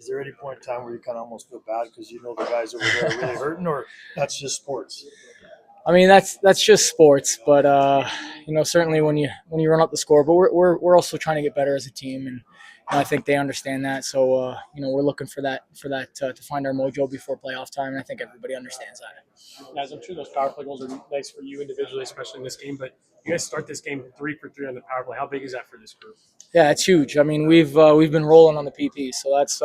Is there any point in time where you kind of almost feel bad because you know the guys over there are really hurting, or that's just sports? I mean, that's just sports, but certainly when you run up the score, but we're also trying to get better as a team, and I think they understand that. So we're looking for that to find our mojo before playoff time, and I think everybody understands that. Guys, I'm sure those power play goals are nice for you individually, especially in this game. But you guys start this game 3 for 3 on the power play. How big is that for this group? Yeah, it's huge. I mean, we've been rolling on the PP, so that's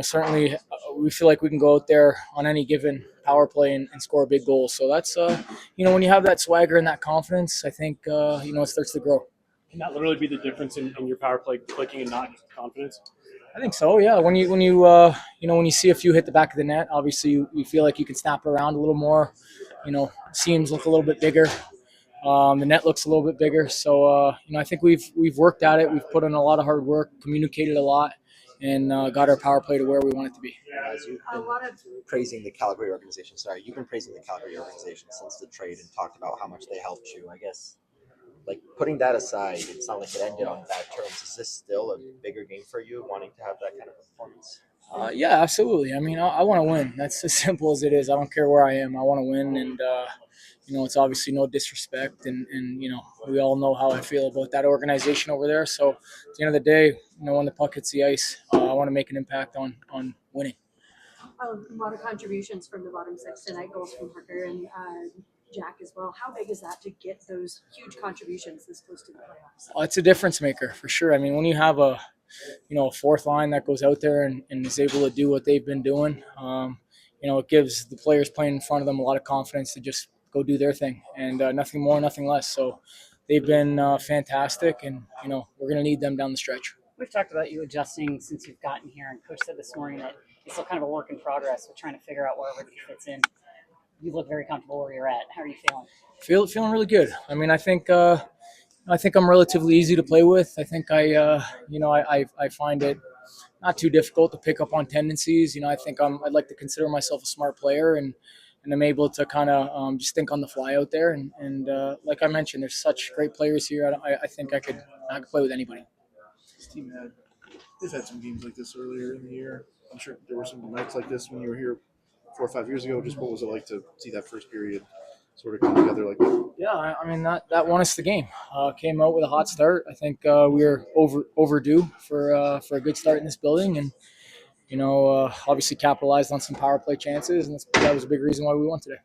certainly we feel like we can go out there on any given power play and score a big goal. So that's when you have that swagger and that confidence, I think it starts to grow. Can that literally be the difference in your power play clicking and not confidence? I think so. Yeah. When you see a few hit the back of the net, obviously you feel like you can snap around a little more. Seams look a little bit bigger. The net looks a little bit bigger. So I think we've worked at it. We've put in a lot of hard work, communicated a lot, and got our power play to where we want it to be. As you've been praising the Calgary organization, you've been praising the Calgary organization since the trade and talked about how much they helped you. I guess, like putting that aside, it's not like it ended on bad terms. Is this still a bigger game for you, wanting to have that kind of performance? Yeah, absolutely. I mean, I want to win. That's as simple as it is. I don't care where I am. I want to win, and it's obviously no disrespect, and we all know how I feel about that organization over there. So at the end of the day, when the puck hits the ice, I want to make an impact on winning. A lot of contributions from the bottom six tonight, goals from Parker and Jack as well. How big is that to get those huge contributions this close to the playoffs? It's a difference maker for sure. I mean, when you have a fourth line that goes out there and is able to do what they've been doing, it gives the players playing in front of them a lot of confidence to just go do their thing, and nothing more, nothing less. So they've been fantastic, and we're going to need them down the stretch. We've talked about you adjusting since you've gotten here, and Coach said this morning that it's still kind of a work in progress with trying to figure out where everybody fits in. You look very comfortable where you're at. How are you feeling? Feeling really good. I mean, I think I'm relatively easy to play with. I think I find it not too difficult to pick up on tendencies. I think I'd like to consider myself a smart player, and I'm able to kind of just think on the fly out there. And like I mentioned, there's such great players here. I think I could play with anybody. This team they've had some games like this earlier in the year. I'm sure there were some nights like this when you were here 4 or 5 years ago. Just what was it like to see that first period sort of come together like that? Yeah, I mean that won us the game. Came out with a hot start. I think we were overdue for a good start in this building, and obviously capitalized on some power play chances, and that was a big reason why we won today.